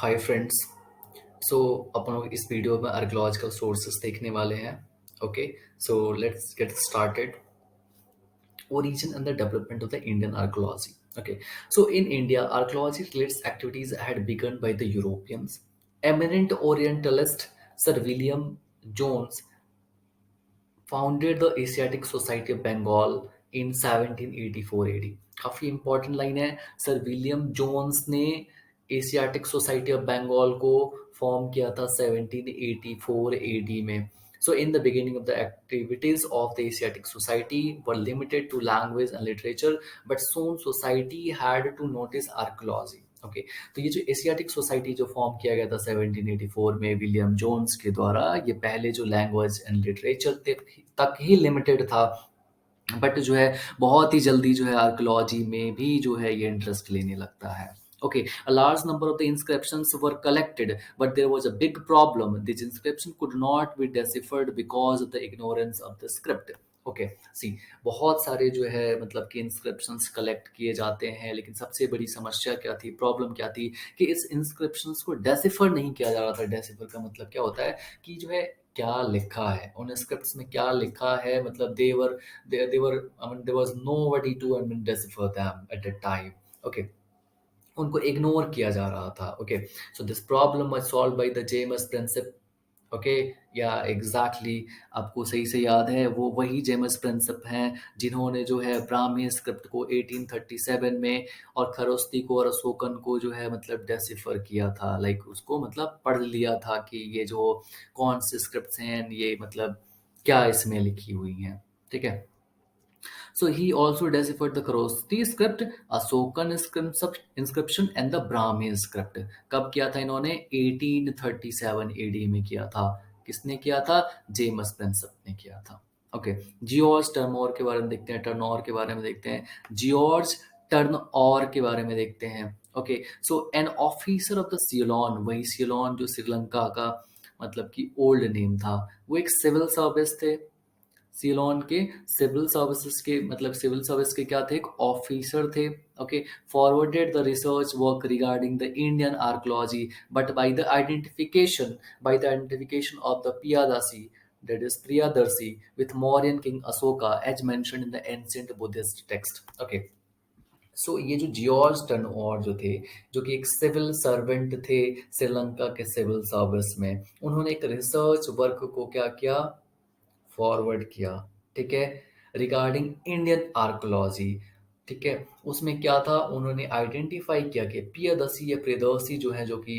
Hi friends. सो अपन लोग इस video में आर्कियोलॉजिकल सोर्सेस देखने वाले हैं। Okay, so let's get started. Origin and the development of the Indian archaeology. Okay, so in India, archaeology related activities had begun by the Europeans. Eminent Orientalist Sir William Jones founded the Asiatic Society of Bengal in 1784 AD. काफी important line है। Sir William Jones ने Asiatic society of Bengal को form किया था 1784 AD में। So in the beginning of the activities of the Asiatic Society were limited to language and literature, but soon society had to notice archaeology. Okay, तो ये जो Asiatic society जो form किया गया था 1784 में विलियम जोन्स के द्वारा, ये पहले जो लैंग्वेज एंड लिटरेचर तक ही लिमिटेड था, बट जो है बहुत ही जल्दी जो है आर्कियोलॉजी में भी जो है ये इंटरेस्ट लेने लगता है। Okay, a large number of the inscriptions were collected, but there was a big problem. These inscriptions could not be deciphered because of the ignorance of the script. Okay, see बहुत सारे जो है मतलब कि inscriptions collect किए जाते हैं, लेकिन सबसे बड़ी समस्या क्या थी, प्रॉब्लम क्या थी कि इस इंस्क्रिप्शंस को डेसिफर नहीं किया जा रहा था। डेसिफर का मतलब क्या होता है कि जो है क्या लिखा है उन स्क्रिप्ट्स में, क्या लिखा है, मतलब they were I mean there was nobody to I mean decipher them at that time. Okay, उनको इग्नोर किया जा रहा था। Okay, so this problem was solved by the James Prinsep. Okay, या एग्जैक्टली आपको सही से याद है, वो वही जेमस प्रिंसिप हैं जिन्होंने जो है ब्राह्मी स्क्रिप्ट को 1837 में और खरोस्ती को और अशोकन को जो है मतलब डेसिफर किया था। लाइक उसको मतलब पढ़ लिया था कि ये जो कौन से स्क्रिप्ट्स हैं, ये मतलब क्या इसमें लिखी हुई हैं। ठीक है, so he also deciphered the Kharosthi script, Ashokan inscription and the Brahmi script. कब किया था इन्होंने? 1837 AD में किया था। किसने किया था? जेमस प्रिंसेप ने किया था। ओके, जियोर्ज टर्नओवर के बारे में देखते हैं, टर्नओवर के बारे में देखते हैं, जियोर्ज टर्नओवर के बारे में देखते हैं। Okay, so an officer of the Ceylon, वही सीलोन जो श्रीलंका का मतलब कि ओल्ड नेम था, वो एक सिविल सर्विस थे। सीलोन के सिविल सर्विसेज के मतलब सिविल सर्विस के क्या थे? एक ऑफिसर थे। Okay, forwarded the research work regarding the Indian archaeology but by the identification of the Piyadasi, that is Priyadarshi, with Mauryan king Asoka as mentioned in the ancient Buddhist text. Okay, सो ये जो George turnover जो थे, जो कि एक civil servant थे श्रीलंका के civil service में, उन्होंने एक रिसर्च वर्क को क्या किया? फॉरवर्ड किया। ठीक है, रिगार्डिंग इंडियन आर्कोलॉजी। ठीक है, उसमें क्या था, उन्होंने आइडेंटिफाई किया कि प्रियदर्शी या प्रियदर्शी जो है, जो कि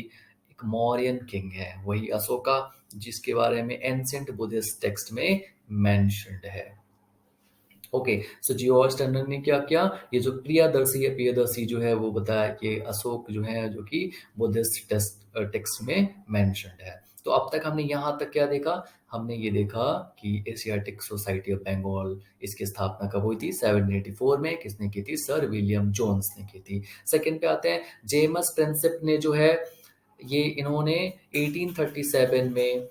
एक मौर्यन किंग है, वही अशोका, जिसके बारे में एंशिएंट बुद्धिस्ट टेक्स्ट में मेंशन्ड है। ओके, सो जियोर्ज टर्नर ने क्या किया, ये जो प्रियदर्शी या प्रियदर्शी जो है वो बताया कि अशोक जो है, जो कि बुद्धिस्ट टेक्स्ट में मेंशन्ड है। तो अब तक हमने यहाँ तक क्या देखा? हमने ये देखा कि एशियाटिक सोसाइटी ऑफ बंगाल, इसकी स्थापना कब हुई थी? 1784 में। किसने की थी? सर विलियम जोन्स ने की थी। सेकंड पे आते हैं, जेमस प्रिंसिप ने जो है ये इन्होंने 1837 में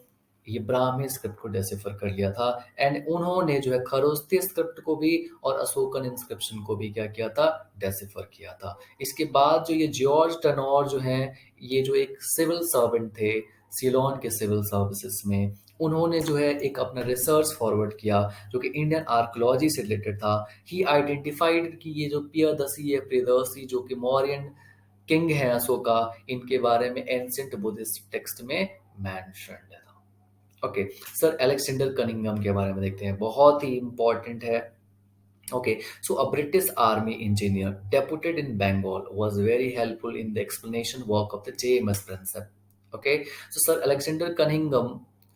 ये ब्राह्मी स्क्रिप्ट को डेसिफर कर लिया था, एंड उन्होंने जो है खरोस्ती स्क्रिप्ट को भी और अशोकन इंस्क्रिप्शन को भी क्या किया था? डेसिफर किया था। इसके बाद जो ये जॉर्ज टर्नौर जो हैं, ये जो एक सिविल सर्वेंट थे सीलोन के सिविल सर्विसेज में, उन्होंने जो है एक अपना रिसर्च फॉरवर्ड किया जो कि इंडियन आर्कियोलॉजी से रिलेटेड था। ही आइडेंटिफाइड कि ये जो प्रियदर्शी है, प्रियदर्शी जो कि मौर्यन किंग है अशोका, इनके बारे में एंशिएंट बुद्धिस्ट टेक्स्ट में मेंशन्ड था। ओके, सर अलेक्जेंडर कनिंघम के बारे में देखते हैं, बहुत ही इंपॉर्टेंट है। Okay, so a British army engineer deputed in Bengal was very helpful in the explanation work of the JMS Princep. Okay, so Sir Alexander Cunningham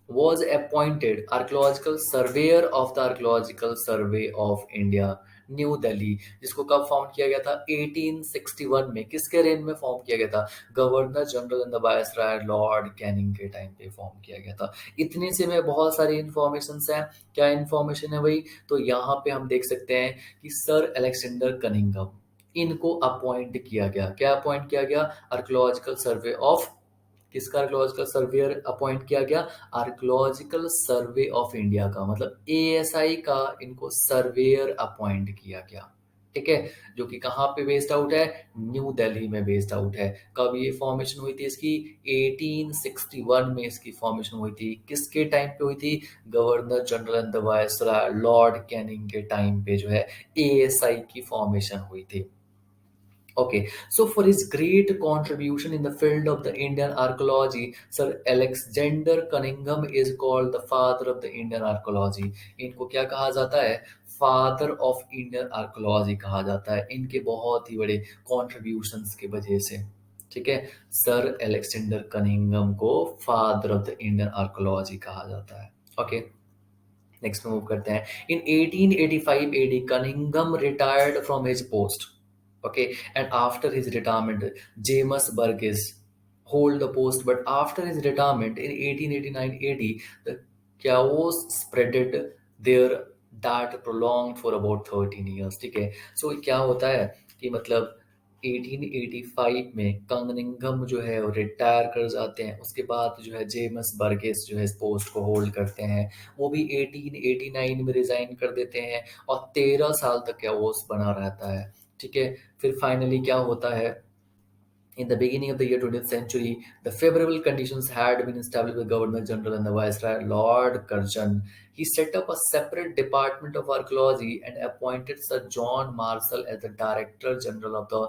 was appointed archaeological surveyor of the Archaeological Survey of India, new Delhi, जिसको कब found किया गया था? 1861 में। किसके rain में form किया गया था? Governor general and the viceroy Lord Canning के टाइम पे फॉर्म किया गया था। इतने से में बहुत सारी इंफॉर्मेशन हैं। क्या इंफॉर्मेशन है भाई? तो यहाँ पे हम देख सकते हैं कि सर अलेक्जेंडर कनिंघम, इनको अपॉइंट किया गया। क्या अपॉइंट किया गया? आर्कियोलॉजिकल सर्वे ऑफ, किसका आर्कियोलॉजिकल सर्वेयर अपॉइंट किया गया? आर्कियोलॉजिकल सर्वे ऑफ इंडिया का, मतलब एएसआई का इनको सर्वेयर अपॉइंट किया गया। ठीक है, जो कि कहाँ पे बेस्ड आउट है, न्यू दिल्ली में बेस्ड आउट है। कब ये फॉर्मेशन हुई थी इसकी, 1861 में इसकी फॉर्मेशन हुई थी। किसके टाइम पे हुई थी, governor general and the viceroy Lord Canning के टाइम पे जो है एएसआई की फॉर्मेशन हुई थी। Okay, so for his great contribution in the field of the Indian archaeology, Sir Alexander Cunningham is called the father of the Indian archaeology. इनको क्या कहा जाता है, फादर ऑफ इंडियन आर्कोलॉजी कहा जाता है, इनके बहुत ही बड़े कॉन्ट्रीब्यूशंस की वजह से। ठीक है, सर एलेक्जेंडर कनिंगम को father of the Indian archaeology कहा जाता है। ओके, नेक्स्ट मूव करते हैं। इन 1885 AD, Cunningham retired from his post. Okay, and after his retirement, James Burgess hold the post. But after his retirement in 1889 AD, the chaos spreaded there that prolonged for about 13 years. ठीक है, so क्या होता है कि मतलब 1885 में Cunningham जो है वो रिटायर कर जाते हैं। उसके बाद जो है जेम्स बर्गेस जो है इस पोस्ट को होल्ड करते हैं, वो भी 1889 में रिजाइन कर देते हैं और 13 साल तक क्या वो बना रहता है। ठीक है, फिर फाइनली क्या होता है, in the beginning of the year 20th century, the favorable conditions had been established by Governor General and the Viceroy Lord Curzon. He set up a separate department of archaeology and appointed Sir John Marshall as the Director General of the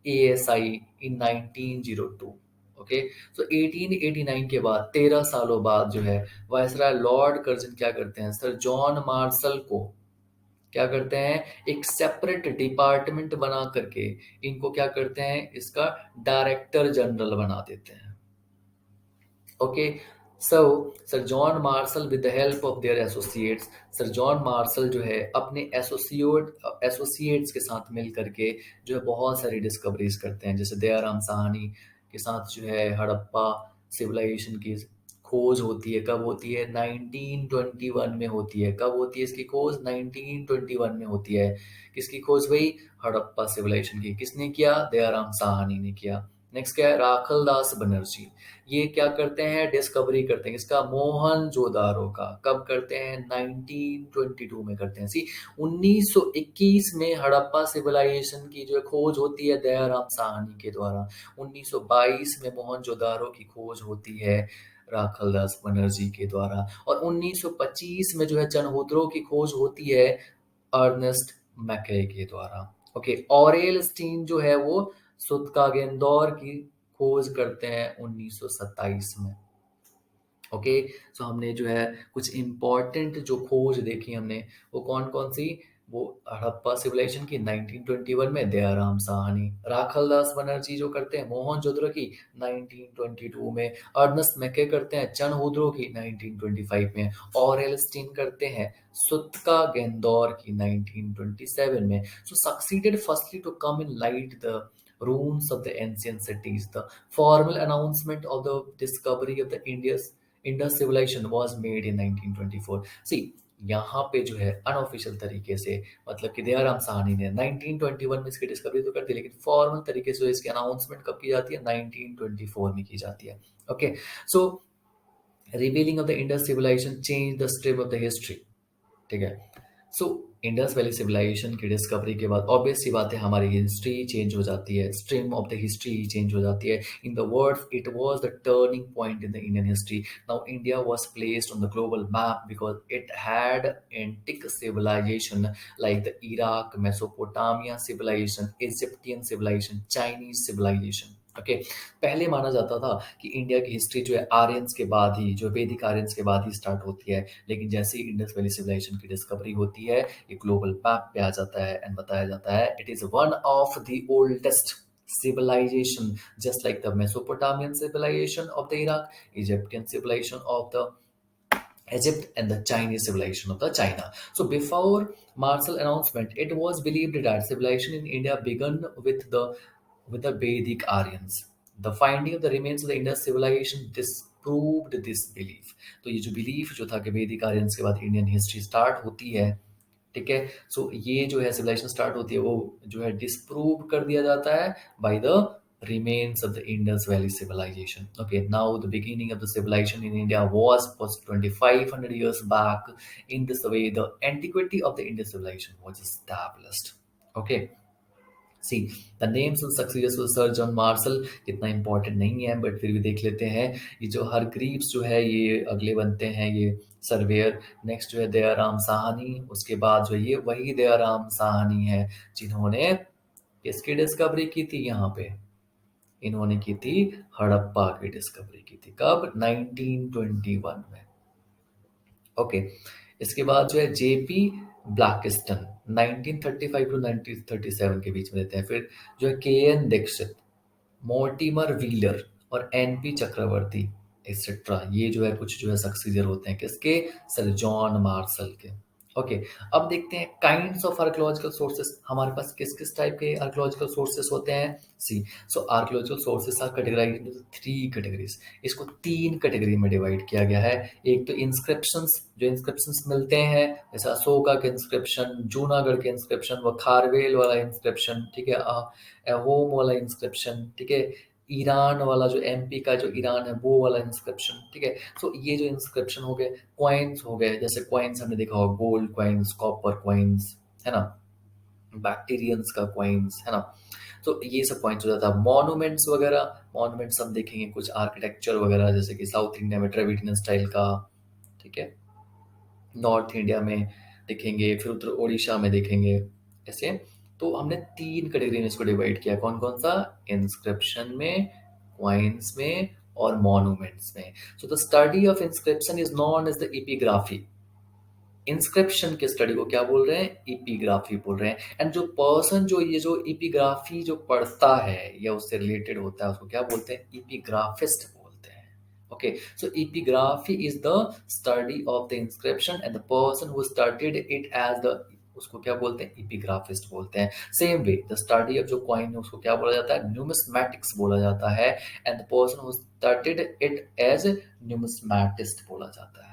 ASI in 1902. Okay, सो 1889 के बाद 13 सालों बाद जो है viceroy Lord Curzon क्या करते हैं, sir John Marshall को क्या करते हैं, एक सेपरेट डिपार्टमेंट बना करके इनको क्या करते हैं, इसका डायरेक्टर जनरल बना देते हैं। Okay, so sir John Marshall with the help of their associates, sir John Marshall जो है अपने एसोसिएट्स के साथ मिल करके जो है बहुत सारी डिस्कवरीज करते हैं। जैसे दयाराम साहनी के साथ जो है हड़प्पा सिविलाइजेशन की खोज होती है। कब होती है, 1921 में होती है। कब होती है इसकी खोज, 1921 में होती है। किसकी खोज भाई, हड़प्पा सिविलाइजेशन की। किसने किया, दयाराम साहनी ने किया। नेक्स्ट क्या है, राखल दास बनर्जी, ये क्या करते हैं, डिस्कवरी करते हैं इसका मोहनजोदारो का। कब करते हैं, 1922 में करते हैं। सी 1921 में हड़प्पा सिविलाइजेशन की जो खोज होती है दयाराम साहनी के द्वारा। 1922 में मोहनजोदारो की खोज होती है राखल दास बनर्जी के द्वारा। और 1925 में जो है चनहूत्रो की खोज होती है अर्नेस्ट मैके के द्वारा। ओके, ऑरेल स्टीन जो है वो सुतकागेंदौर की खोज करते हैं 1927 में। ओके, सो हमने जो है कुछ इंपॉर्टेंट जो खोज देखी हमने, वो कौन कौन सी, वो हड़प्पा सिविलाइजेशन की 1921 में दयाराम साहनी, राखल दास बनर्जी जो करते हैं मोहनजोदड़ो की 1922 में, अर्नस्ट मैके करते हैं चनहूद्रो की 1925 में, और एलस्टीन करते हैं सुत्का गेंदौर की 1927 में। So succeeded firstly to come in light the ruins of the ancient cities. The formal announcement of the discovery of the Indus civilization was made in 1924. See, यहाँ पे जो है अनऑफिशियल तरीके से, मतलब कि दयाराम साहनी ने 1921 में इसकी डिस्कवरी तो कर दी, लेकिन फॉर्मल तरीके से इसकी अनाउंसमेंट कब की जाती है, 1924 में की जाती है। Okay, so revealing of the Indus civilization change the stream of the history. ठीक है, सो इंडस वैली सिविलाइजेशन की डिस्कवरी के बाद ऑब्वियस सी बात है हमारी हिस्ट्री चेंज हो जाती है, stream of the history change हो जाती है। In the word it was the turning point in the Indian history. Now India was placed on the global map because it had antique civilization like the Iraq, Mesopotamia civilization, Egyptian civilization, Chinese civilization. Okay, पहले माना जाता था कि India की history जो है Aryans के बाद ही, जो वैदिक आर्यंस के बाद ही स्टार्ट होती है, लेकिन जैसे ही इंडस वैली सिविलाइजेशन की डिस्कवरी होती है ये ग्लोबल मैप पे आ जाता है एंड बताया जाता है it is one of the oldest civilization, just like the Mesopotamian civilization of the Iraq, Egyptian civilization of the Egypt, and the Chinese civilization of the China. So before Marshall announcement, it was believed that civilization in India began with the Vedic Aryans. The finding of the remains of the Indus civilization disproved this belief. तो ये जो belief जो था कि वैदिक Aryans के बाद Indian history start होती है, ठीक है, सो ये जो है सिविलाइजेशन स्टार्ट होती है वो जो है डिस्प्रूव कर दिया जाता है by the remains of the Indus Valley civilization. Okay, now the beginning of the civilization in India was 2500 years back. In this way, the antiquity of the Indus civilization was established. Okay, see the names of successful sir John Marshall इतना important नहीं है, but फिर भी देख लेते हैं। ये जो हर ग्रीव्स जो है ये अगले बनते हैं, ये सर्वेयर। नेक्स्ट जो है दयाराम साहनी, उसके बाद जो ये वही दयाराम साहनी है जिन्होंने किसकी डिस्कवरी की थी यहाँ पे, इन्होंने की थी हड़प्पा की डिस्कवरी की थी। कब? 1921 में। ओके, इसके बाद जो है जेपी ब्लैकिस्टन 1935 टू 1937 के बीच में देते हैं। फिर जो है के एन दीक्षित, मोर्टिमर व्हीलर और एनपी चक्रवर्ती एक्सेट्रा, ये जो है कुछ जो है सक्सीजर होते हैं किसके? सर जॉन मार्शल के। ओके, अब देखते हैं काइंड्स ऑफ आर्कियोलॉजिकल सोर्सेस। हमारे पास किस किस टाइप के आर्कियोलॉजिकल सोर्सेस होते हैं? See so archaeological sources are categorized into three categories. इसको तीन कैटेगरी में डिवाइड किया गया है। एक तो इंस्क्रिप्शंस, जो इंस्क्रिप्शंस मिलते हैं, जैसे अशोका के इंस्क्रिप्शन, जूनागढ़ के इंस्क्रिप्शन, वो खारवेल वाला इंस्क्रिप्शन, ठीक है, होम वाला इंस्क्रिप्शन, ठीक है, ईरान वाला जो एमपी का जो ईरान है वो वाला इंस्क्रिप्शन, ठीक है। सो ये जो इंस्क्रिप्शन हो गए, क्वाइंस हो गए, जैसे क्वाइंस हमने देखा होगा, गोल्ड क्वाइंस, कॉपर क्वाइंस, है ना, बैक्टीरियंस का क्वाइंस, है ना। तो ये सब क्वाइंस हो जाता है। मॉन्यूमेंट्स वगैरह, मॉन्यूमेंट्स हम देखेंगे कुछ आर्किटेक्चर वगैरह, जैसे कि साउथ इंडिया में ट्रेविडियन स्टाइल का, ठीक है, नॉर्थ इंडिया में देखेंगे, फिर उत्तर उड़ीसा में देखेंगे, ऐसे। तो हमने तीन कैटेगरी में इसको डिवाइड किया। कौन कौन सा? इंस्क्रिप्शन में, क्वाइंस में और मॉन्यूमेंट्स में। So the study of inscription is known as the epigraphy. Inscription के स्टडी को क्या बोल रहे हैं? एपिग्राफी बोल रहे हैं। एंड जो पर्सन जो ये जो एपिग्राफी जो पढ़ता है या उससे रिलेटेड होता है उसको क्या बोलते हैं? एपिग्राफिस्ट बोलते हैं। Okay, so epigraphy is the study of the inscription and the person who studied it as the, उसको क्या बोलते हैं? एपिग्राफिस्ट बोलते हैं। Same way the study of जो कॉइन है उसको क्या बोला जाता है? न्यूमिस्मैटिक्स बोला जाता है। And the person who studied it as numismatist बोला जाता है।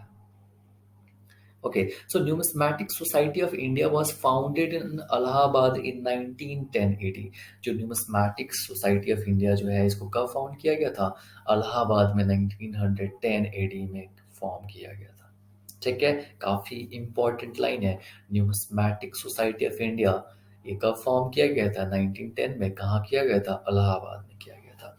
Okay, so Numismatic Society of India was founded in Allahabad in 1910 AD। जो Numismatic Society of India जो है इसको कब फाउंड किया गया था? अलाहाबाद में 1910 AD में फॉर्म किया गया था। ठीक है, काफी इंपॉर्टेंट लाइन है। न्यूमिस्मैटिक सोसाइटी ऑफ इंडिया ये कब फॉर्म किया गया था? 1910 में। कहाँ किया गया था? अलाहाबाद में किया गया था।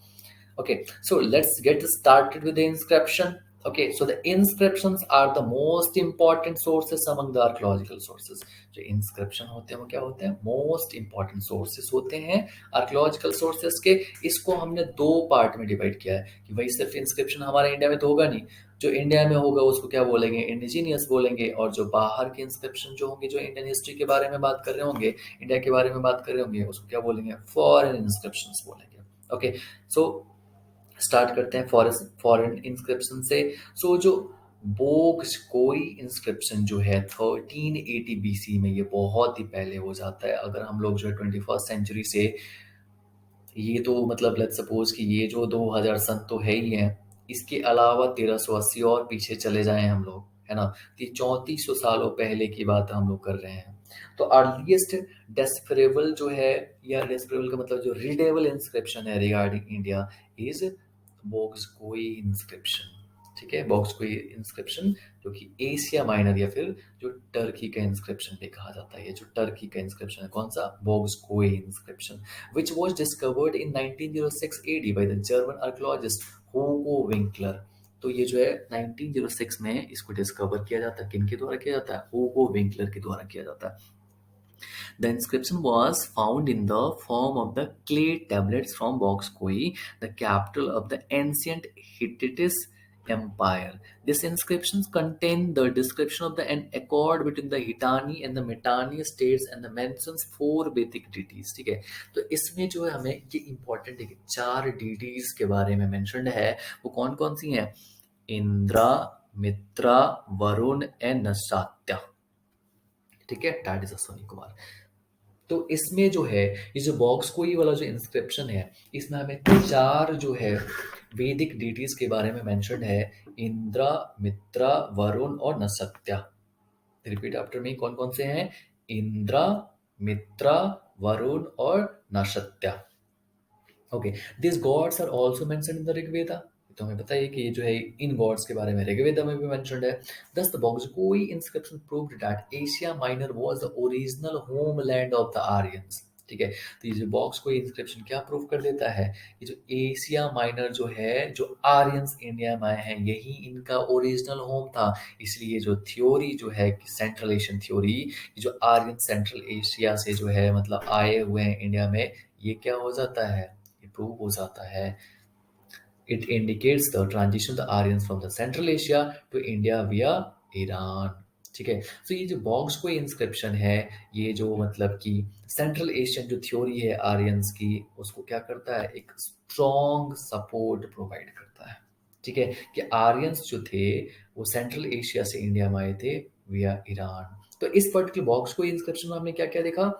Okay, so let's get started with the inscription. Okay, so the inscriptions are the most important sources among the archaeological sources। जो inscription होते हैं वो क्या होते हैं? most important sources होते हैं archaeological sources के। इसको हमने दो पार्ट में डिवाइड किया है कि भाई सिर्फ inscription हमारे इंडिया में तो होगा नहीं, जो इंडिया में होगा उसको क्या बोलेंगे? इंडिजीनियस बोलेंगे। और जो बाहर के इंस्क्रिप्शन जो होंगे, जो इंडियन हिस्ट्री के बारे में बात कर रहे होंगे, इंडिया के बारे में बात कर रहे होंगे, उसको क्या बोलेंगे? फॉरेन इंस्क्रिप्शंस बोलेंगे। ओके, सो स्टार्ट करते हैं फॉरेन इंस्क्रिप्शन से। सो जो बोग्स कोई इंस्क्रिप्शन जो है 1380 बीसी में, ये बहुत ही पहले हो जाता है। अगर हम लोग जो है 21st सेंचुरी से, ये तो मतलब लेट्स सपोज कि ये जो 2000 सन तो है ही है, इसके अलावा 1380 और पीछे चले जाएं हम लोग, है ना, 3400 सालों पहले की बात हम लोग कर रहे हैं। तो अर्लीस्ट डेस्क्रिबल जो है, या डेस्क्रिबल का मतलब जो रीडेबल इंस्क्रिप्शन है रिगार्डिंग इंडिया इज बोग्सकोई इंस्क्रिप्शन। ठीक है, बोग्सकोई इंस्क्रिप्शन जो कि एशिया माइनर या फिर जो टर्की का इंस्क्रिप्शन भी कहा जाता है। ये जो टर्की का इंस्क्रिप्शन है कौन सा? बोग्सकोई inscription, which was discovered in 1906 AD by the German archaeologist Hugo Winkler। तो ये जो है 1906 में इसको डिस्कवर किया जाता है। किन के द्वारा किया जाता है? हुगो विंकलर के द्वारा किया जाता है। The inscription was found in the form of the clay tablets from Boxkoi, the capital of the ancient Hittite Empire. These inscriptions contain the description of an accord between the Hittani and the Mitanni states and the mentions 4 Vedic deities। ठीक है, तो इसमें जो है हमें ये important है कि 4 deities के बारे में मेंशन्ड है। वो कौन कौन सी हैं? इंद्रा, मित्रा, वरुण एंड नसात्या। ठीक है, डैट इज अश्विनी कुमार। तो इसमें जो है ये जो बॉक्सकोई वाला जो इंस्क्रिप्शन है, इसमें हमें 4 जो है वैदिक डीटीज के बारे में मेंशन है। इंद्रा, मित्रा, वरुण और नसत्या। रिपीट आफ्टर मी, कौन कौन से हैं? इंद्रा, मित्रा, वरुण और Nasatya. Okay, this gods are also mentioned in the Rigveda. तो हमें पता है कि ये जो है इन गॉड्स के बारे में ऋग्वेदा में भी मेंशन्ड है। Thus, the Boxkoi inscription proved that Asia Minor was the original homeland of the Aryans। ठीक है। तो ये जो बॉक्स को इंस्क्रिप्शन क्या प्रूव कर देता है, ये जो एशिया माइनर जो है, जो आर्यंस इंडिया में आए हैं, यही इनका ओरिजिनल होम था। इसलिए जो थ्योरी जो है कि सेंट्रल एशियन थ्योरी, ये जो आर्यन सेंट्रल एशिया से जो है मतलब आए हुए हैं इंडिया में, ये क्या हो जाता है, ये प्रूव हो जाता है। It indicates the transition of the Aryans from the Central Asia to India via Iran. ठीक है। तो ये जो बॉक्स को इंस्क्रिप्शन है, ये जो मतलब कि सेंट्रल एशियन जो थ्योरी है आर्यंस की, उसको क्या करता है, एक स्ट्रॉन्ग सपोर्ट प्रोवाइड करता है। ठीक है, कि आर्यंस जो थे वो सेंट्रल एशिया से इंडिया में आए थे विया ईरान। तो इस पर्टिकुलर बॉक्स को इंस्क्रिप्शन में हमने क्या क्या देखा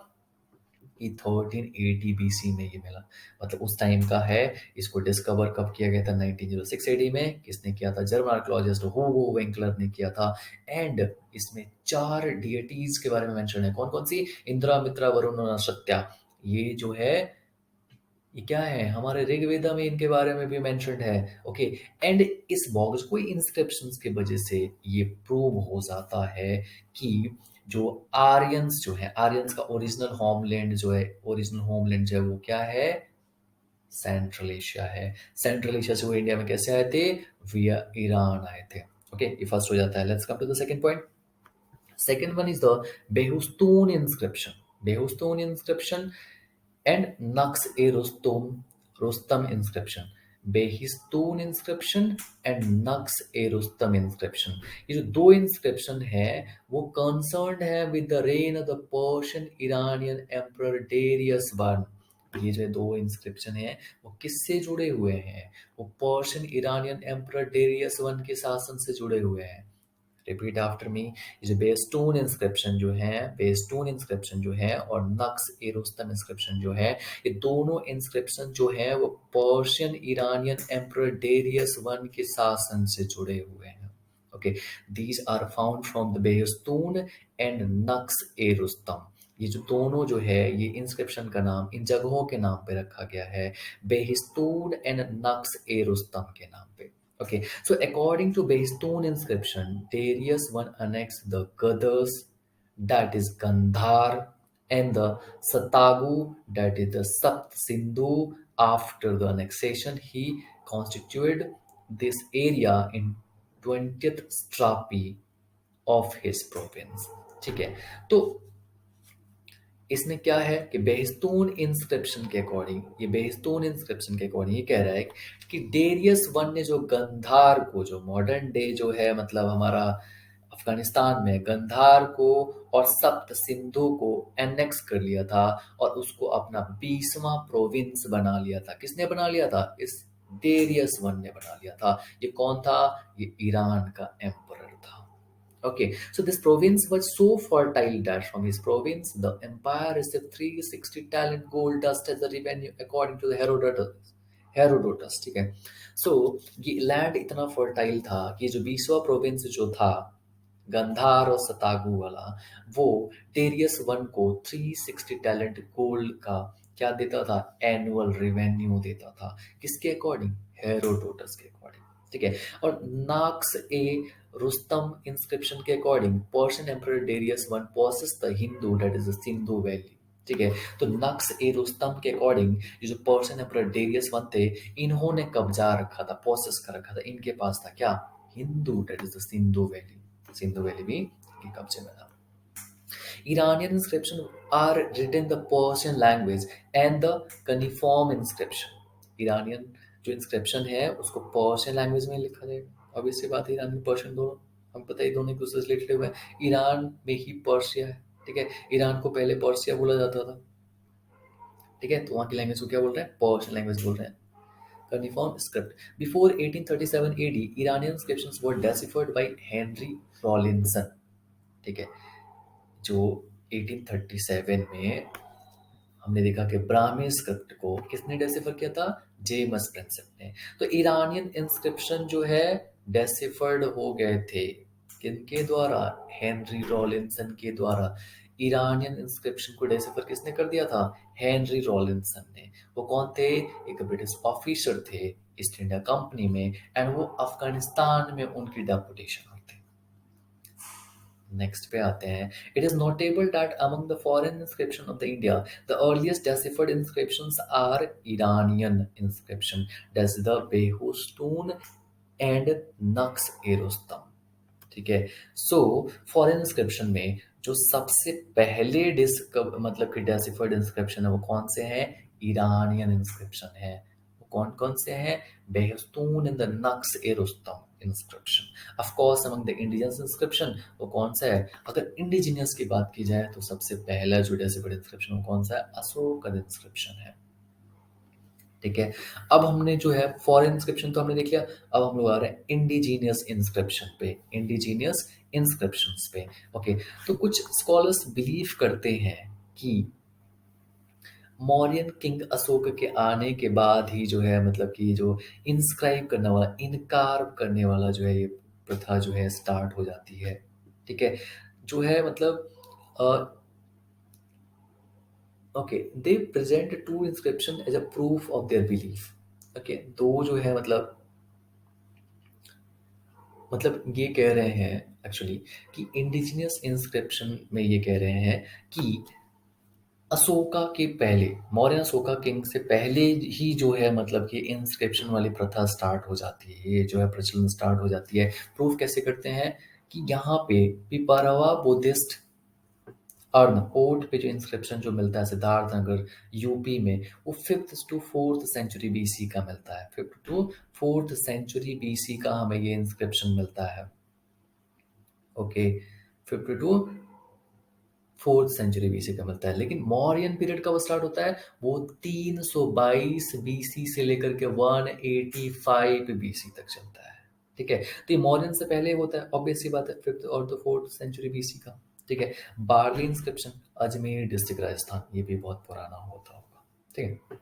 कि 1380 बीसी में ये मिला, मतलब उस टाइम का है। इसको डिस्कवर कब किया गया था, 1906 एडी में। किसने किया था, जर्मन आर्कियोलॉजिस्ट हुगो वेंकलर ने किया था। एंड इसमें 4 डिएटीज के बारे में मेंशन है। कौन कौन सी, इंद्रा, मित्रा, वरुण और सत्या। ये जो है, ये क्या है, हमारे ऋग्वेदा में इनके बारे में भी मेंशन्ड है। ओके। एंड इस बॉक्स को इंस्क्रिप्शंस की वजह से ये प्रूव हो जाता है कि जो आर्यंस जो है, आर्यंस का ओरिजिनल होमलैंड जो है, ओरिजिनल होमलैंड जो है वो क्या है, सेंट्रल एशिया है। सेंट्रल एशिया से वो इंडिया में कैसे आए थे, विया ईरान आए थे। ओके, ये फर्स्ट हो जाता है। Let's come to the second point. Second one is the Behustun inscription. Behustun inscription and Rustam inscription. Behistun inscription and Naqsh e Rustam inscription. ये जो दो इंस्क्रिप्शन है वो कंसर्न्ड है with the reign of the Persian Iranian emperor Darius one. ये जो दो inscription है वो किससे जुड़े हुए हैं, वो Persian Iranian emperor Darius one के शासन से जुड़े हुए हैं। Repeat after me. ये जो बेस्टून इंस्क्रिप्शन जो है, बेस्टून इंस्क्रिप्शन जो है और नक्स ए रुस्तम इंस्क्रिप्शन जो है, ये दोनों इंस्क्रिप्शन जो है वो Persian Iranian emperor Darius one के शासन से जुड़े हुए हैं। Okay, these are found from the Bestun and Naqsh e Rustam. ये जो दोनों जो है, ये इंस्क्रिप्शन का नाम इन जगहों के नाम पे रखा गया है, बेहिस्तून एंड नक्स ए रुस्तम के नाम पे। Okay, so according to Behistun inscription, Darius I annexed the Gadas, that is Gandhar, and the Satagu, that is the Sapt Sindhu. After the annexation, he constituted this area in 20th strapi of his province. ठीक है, तो इसमें क्या है कि बेहिस्तून inscription के according, ये बेहिस्तून inscription के अकॉर्डिंग ये कह रहा है कि डेरियस वन ने जो गंधार को, जो मॉडर्न डे जो है मतलब हमारा अफगानिस्तान में, गंधार को और सप्त सिंधु को एनेक्स कर लिया था और उसको अपना 20वां प्रोविंस बना लिया था। किसने बना लिया था, इस डेरियस वन ने बना लिया था। ये कौन था, ये ईरान का एम्परर था। Okay, so this province was so fertile that from his province the empire received 360 talent gold dust as a revenue according to the Herodotus। ठीक है, so ये लैंड इतना फर्टाइल था कि जो 20वां प्रोविंस जो था गंधार और सतागु वाला, वो डेरियस वन को 360 टैलेंट गोल्ड का क्या देता था, एनुअल रेवेन्यू देता था। किसके अकॉर्डिंग, हेरोडोटस के अकॉर्डिंग। ठीक है, और नाक्स ए रुस्तम इंस्क्रिप्शन के according Persian emperor Darius one possesses the Hindu, that is the Sindhu valley. ठीक है, तो नक्स ए रुस्तम के अकॉर्डिंग ये जो पर्शियन एम्परर डेरियस वन थे, इन्होंने कब्जा रखा था, पॉसेस कर रखा था, इनके पास था क्या, Hindu, that is the Sindhu valley. Sindhu valley भी इनके कब्जे में था। Iranian inscription are written in the Persian language and the cuneiform inscription. Iranian जो इंस्क्रिप्शन है उसको पर्शियन लैंग्वेज में लिखा जाएगा। अब इससे बात है, ईरान में पर्शियन दोनों, हम पता ही दोनों एक दूसरे से रिलेटेड हुए हैं। ईरान में ही पर्शिया है। ठीक है, ईरान को पहले पर्शिया बोला जाता था। ठीक है, तो वहाँ की लैंग्वेज को क्या बोल रहे हैं, पर्शियन लैंग्वेज बोल रहे हैं। Cuneiform script. Before 1837 AD, Iranian inscriptions were deciphered by Henry Rawlinson. ठीक है, जो 1837 में हमने देखा कि ब्राह्मी स्क्रिप्ट को किसने डेसिफर किया था, जेम्स प्रिंसेप ने। तो ईरानियन इंस्क्रिप्शन जो है डेसिफर्ड हो गए थे, किनके द्वारा, हेनरी रॉलिंसन के द्वारा। ईरानियन इंस्क्रिप्शन को डेसिफर किसने कर दिया था, हेनरी रॉलिंसन ने। वो कौन थे, एक ब्रिटिश ऑफिसर थे ईस्ट इंडिया कंपनी में, एंड वो अफगानिस्तान में उनकी डेपुटेशन हुई थी। नेक्स्ट पे आते हैं. It is notable that among the foreign inscription of the India the earliest deciphered inscriptions are Iranian inscription, that's the Behistun and Naqsh e Rustam. ठीक है. सो फॉरेन इंस्क्रिप्शन में जो सबसे पहले डिस्कवर मतलब कि डेसिफर्ड इंस्क्रिप्शन है वो कौन से हैं? ईरानियन इंस्क्रिप्शन है. वो कौन कौन से हैं? बेहस्तून in the Naqsh e Rustam inscription. Of course among the indigenous inscription वो कौन सा है? अगर इंडिजिनियस की बात की जाए तो सबसे पहला जो डेसिफर्ड इंस्क्रिप्शन वो कौन सा है? अशोकन इंस्क्रिप्शन है. ठीक है. अब हमने जो है फॉरेन इंस्क्रिप्शन तो हमने देख लिया. अब हम लोग आ रहे हैं इंडिजीनियस इंस्क्रिप्शन पे. इंडिजीनियस इंस्क्रिप्शंस पे. ओके. तो कुछ स्कॉलर्स बिलीव करते हैं कि मौर्यन किंग अशोक के आने के बाद ही जो है मतलब कि जो इंस्क्राइब करने वाला, इनकार करने वाला जो है ये प्रथा जो है स्टार्ट हो जाती है. ठीक है. जो है मतलब okay, they present to inscription as a proof of their belief. Okay. दो जो है मतलब ये कह रहे हैं एक्चुअली कि इंडिजिनियस इंस्क्रिप्शन में ये कह रहे हैं कि अशोका के पहले, मौर्य अशोका किंग से पहले ही जो है मतलब कि इंस्क्रिप्शन वाली प्रथा स्टार्ट हो जाती है. ये जो है प्रचलन स्टार्ट हो जाती है. प्रूफ कैसे करते हैं कि यहाँ पे पिपारवा बुद्धिस्ट अर्न कोट पे जो इंस्क्रिप्शन जो मिलता है सिद्धार्थ नगर यूपी में वो 5th to 4th century BC का मिलता है. 5th to 4th century BC का हमें ये इंस्क्रिप्शन मिलता है. Okay. 5th to 4th century BC का मिलता है. लेकिन मौर्यन पीरियड कब स्टार्ट होता है? वो 322 बीसी से लेकर के 185 बीसी तक चलता है. ठीक है. तो ये मौर्यन से पहले होता है, ऑब्वियस सी बात है, 5th और तो 4th सेंचुरी बीसी का. ठीक है. Barley inscription Ajmer district Rajasthan, ये भी बहुत पुराना होता होगा. ठीक है.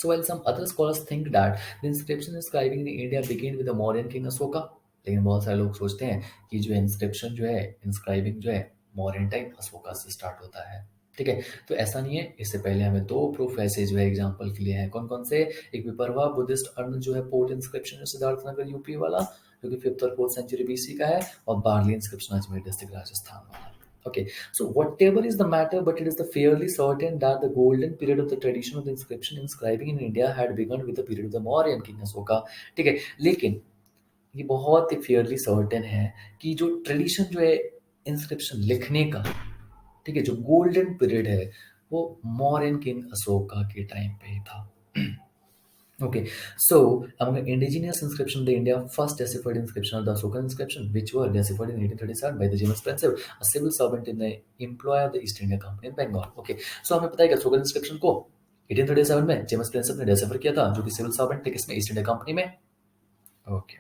So while some other scholars think that the inscription inscribing in India began with the Mauryan king Ashoka, लेकिन बहुत सारे लोग सोचते हैं कि जो इंस्क्रिप्शन जो है इंस्क्राइबिंग जो है मौर्यन टाइम अशोका से स्टार्ट होता है. ठीक है. तो ऐसा नहीं है. इससे पहले हमें दो प्रूफ ऐसे जो है एग्जांपल के लिए हैं. कौन कौन से? एक विपरवा बुद्धिस्ट अर्न जो है port inscription Siddharth Nagar UP वाला जो कि 5th और 4th सेंचुरी बीसी का है, और barley inscription Ajmer district Rajasthan वाला. Okay, so whatever is the matter, but it is the fairly certain that the golden period of the tradition of the inscription inscribing in India had begun with the period of the Mauryan king Ashoka. ठीक है. लेकिन ये बहुत ही Fairlie certain है कि जो tradition जो है इंस्क्रिप्शन लिखने का, ठीक है, जो गोल्डन पीरियड है वो मौर्यन किंग अशोका के टाइम पे ही था. Okay, so among indigenous inscription of the India, first deciphered inscription of the Ashokan inscription, which were deciphered in 1837 by the James Spencer, a civil servant in the employ of the East India Company in Bengal. Okay, so हमें पता है कि Ashokan inscription को 1837 में James Spencer ने decipher किया था, जो कि सिविल सर्वेंट थे किसमें? ईस्ट इंडिया कंपनी में. ओके.